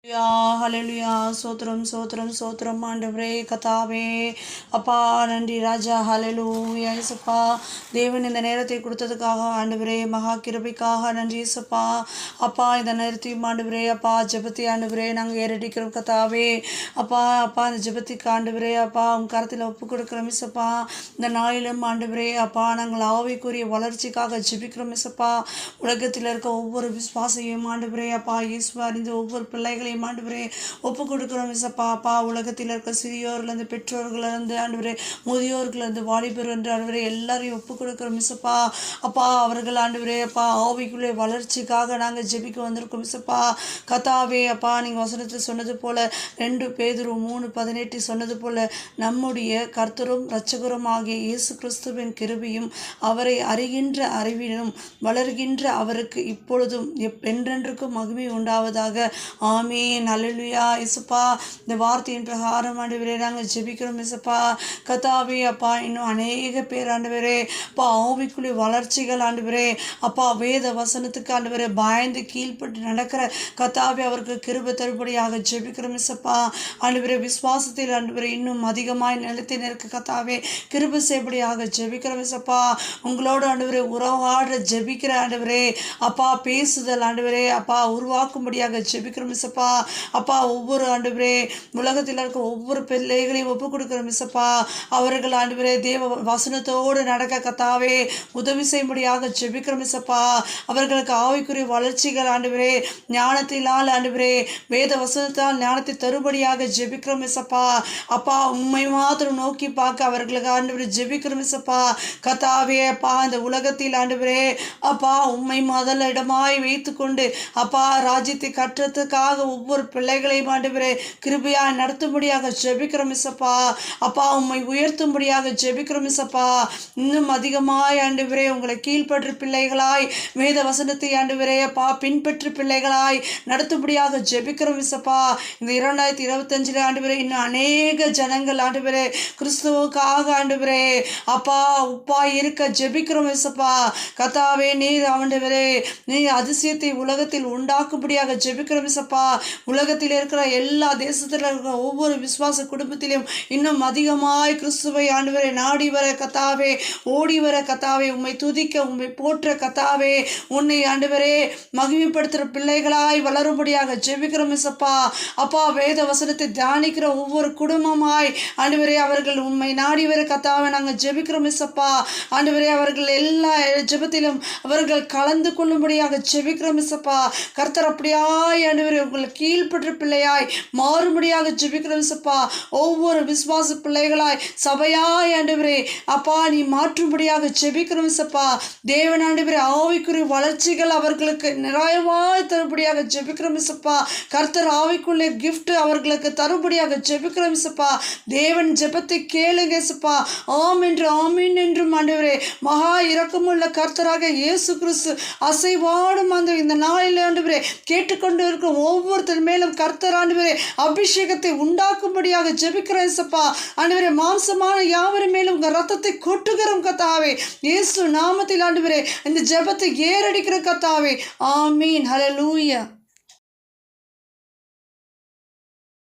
ஹalleluya சோத்ரம் சோத்ரம் சோத்ரம் ஆண்டவரே கத்தாவே அப்பா நன்றி ராஜா ஹalleluya இயேசுப்பா தேவன் இந்த நேரத்தை கொடுத்ததுக்காக ஆண்டவரே மகா கிருபைக்காக நன்றி இயேசுப்பா அப்பா இந்த நேரத்தையும் ஆண்டவரே அப்பா ஜெபத்தை ஆண்டவரே நாங்கள் ஏறடிக்கிறோம் கத்தாவே அப்பா அப்பா இந்த ஜெபத்துக்கு ஆண்டவரே அப்பா உங்க கரத்தில் ஒப்பு கொடுக்குறோம் இயேசுப்பா இந்த நாளிலும் ஆண்டவரே அப்பா நாங்கள் ஆவிக்குரிய வளர்ச்சிக்காக ஜெபிக்கிறோம் இயேசுப்பா உலகத்தில் இருக்க ஒவ்வொரு விசுவாசையும் ஆண்டவரே அப்பா இயேசுவா அறிந்த ஒவ்வொரு பிள்ளைகளையும் ஆண்டவரே ஒப்பு கொடுக்கிறோம் இயேசுப்பா அப்பா உலகத்தில் இருக்க சிறியோர்லேருந்து பெற்றோர்களிருந்து ஆண்டவரே முதியோர்களிருந்து வாலிபர் என்று ஆண்டவரே எல்லாரையும் ஒப்பு கொடுக்கிறோம் இயேசுப்பா அப்பா அவர்கள் ஆண்டவரே அப்பா ஆவிக்குள்ளே வளர்ச்சிக்காக நாங்கள் ஜெபிக்க வந்திருக்கோம் இயேசுப்பா கத்தாவே அப்பா நீங்கள் வசனத்தை சொன்னது போல 2 பேதுரு 3:18 சொன்னது போல நம்முடைய கர்த்தரும் இரட்சகரும் ஆகிய இயேசு கிறிஸ்துவின் கிருபையும் அவரை அறிகின்ற அறிவினும் வளர்கின்ற அவருக்கு இப்பொழுதும் என்றென்றுக்கும் மகிமை உண்டாவதாக ஆமே ஹalleluya இயேசுப்பா இந்த வார்த்தையின் பிரகாரம் ஆண்டவரே நாங்கள் ஜெபிக்கிறோம் இயேசுப்பா கத்தாவே அப்பா இன்னும் அநேக பேர் ஆண்டவரே அப்பா ஆவிக்குள்ளே வளர்ச்சிகள் ஆண்டவரே அப்பா வேத வசனத்துக்கு ஆண்டவரே பயந்து கீழ்ப்பட்டு நடக்கிற கத்தாவே அவருக்கு கிருபை தருபடியாக ஜெபிக்கிறோம் இயேசுப்பா ஆண்டவரே விசுவாசத்தில் ஆண்டவரே இன்னும் அதிகமாய் நிலைத்து நிற்க கத்தாவே கிருபை செய்யபடியாக ஜெபிக்கிறோம் இயேசுப்பா உங்களோடு ஆண்டவரே உறவாட ஜெபிக்கிற ஆண்டவரே அப்பா பேசுதல் ஆண்டவரே அப்பா உருவாக்கும்படியாக ஜெபிக்கிறோம் இயேசுப்பா அப்பா ஒவ்வொரு ஆண்டவரே உலகத்தில் இருக்க ஒவ்வொரு பிள்ளைகளையும் ஒப்பு கொடுக்கிறோம் இயேசுப்பா அவர்கள் ஆண்டவரே தேவ வசனத்தோடு நடக்க கத்தாவே உதவி செய்யும்படியாக ஜெபிக்கிறோம் இயேசுப்பா அவர்களுக்கு ஆவிக்குரிய வளர்ச்சிகள் ஆண்டவரே ஞானத்தினால் ஆண்டவரே வேத வசனத்தால் ஞானத்தை தருபடியாக ஜெபிக்கிறோம் இயேசுப்பா அப்பா உண்மை மாத்திரம் நோக்கி பார்க்க அவர்களுக்கு ஆண்டவரே ஜெபிக்கிறோம் இயேசுப்பா கத்தாவே அப்பா இந்த உலகத்தில் ஆண்டவரே அப்பா உண்மை முதல் இடமாய் வைத்துக்கொண்டு அப்பா ராஜ்யத்தை கற்றத்துக்காக ஒவ்வொரு பிள்ளைகளையும் ஆண்டவரே கிருபையாய் நடத்தும்படியாக ஜெபிக்கிறோம் இயேசுப்பா அப்பா உம்மை உயர்த்தும்படியாக ஜெபிக்கிறோம் இயேசுப்பா இன்னும் அதிகமாய் ஆண்டவரே உங்களை கீழ்ப்பற்று பிள்ளைகளாய் வேத வசனத்தை ஆண்டவரே அப்பா பின்பற்று பிள்ளைகளாய் நடத்தும்படியாக ஜெபிக்கிறோம் இயேசுப்பா இந்த 2025 ஆண்டவரே இன்னும் அநேக ஜனங்கள் ஆண்டவரே கிறிஸ்துவுக்காக ஆண்டவரே அப்பா உப்பா இருக்க ஜெபிக்கிறோம் இயேசுப்பா கத்தாவே நீர் ஆண்டவரே நீர் அதிசயத்தை உலகத்தில் உண்டாக்கும்படியாக ஜெபிக்கிறோம் இயேசுப்பா உலகத்தில் இருக்கிற எல்லா தேசத்தில் இருக்கிற ஒவ்வொரு விசுவாச குடும்பத்திலும் இன்னும் அதிகமாய் கிறிஸ்துவை ஆண்டவரை நாடி வர கத்தாவே ஓடி வர கத்தாவே உம்மை துதிக்க உம்மை போற்ற கத்தாவே உன்னை ஆண்டவரே மகிமைப்படுத்துகிற பிள்ளைகளாய் வளரும்படியாக ஜெபிக்கிறோம் இயேசுப்பா அப்பா வேத வசனத்தை தியானிக்கிற ஒவ்வொரு குடும்பமாய் ஆண்டவரே அவர்கள் உண்மை நாடி வர கத்தாவே நாங்கள் ஜெபிக்கிறோம் இயேசுப்பா ஆண்டவரே அவர்கள் எல்லா ஜெபத்திலும் அவர்கள் கலந்து கொள்ளும்படியாக ஜெபிக்கிறோம் இயேசுப்பா கர்த்தர் அப்படியாய் ஆண்டவரே உங்களை கீழ்ப்பற்ற பிள்ளையாய் மாறும்படியாக ஜெபிக்கிறோம் இயேசுப்பா ஒவ்வொரு விசுவாச பிள்ளைகளாய் சபையாய் ஆண்டவரே அப்பா நீ மாற்றும்படியாக ஜெபிக்கிறோம் இயேசுப்பா தேவன் ஆண்டவரே ஆவிக்குரிய வளர்ச்சிகள் அவர்களுக்கு நிறைவாய் தரும்படியாக ஜெபிக்கிறோம் இயேசுப்பா கர்த்தர் ஆவிக்குள்ளே கிஃப்ட் அவர்களுக்கு தரும்படியாக ஜெபிக்கிறோம் இயேசுப்பா தேவன் ஜெபத்தை கேளுங்க இயேசுப்பா ஆமீன் என்றும் ஆண்டவரே மகா இரக்கமுள்ள கர்த்தராக இயேசு கிறிஸ்து அசைவாடும் அந்த இந்த நாளில் ஆண்டவரே கேட்டுக்கொண்டு இருக்கும் ஒவ்வொருத்தர் மேலும் கர்த்தர் ஆண்டவரே அபிஷேகத்தை உண்டாக்கும்படியாக ஜெபிக்கிறோம் இயேசுப்பா ஆண்டவரே மாம்சமான யாவரின் மேலும் உங்கள் ரத்தத்தை கொட்டுகிறோம் கத்தாவே இயேசு நாமத்தில் ஆண்டவரே இந்த ஜெபத்தை ஏறடிக்கிற கத்தாவே ஆமீன் ஹல்லேலூயா.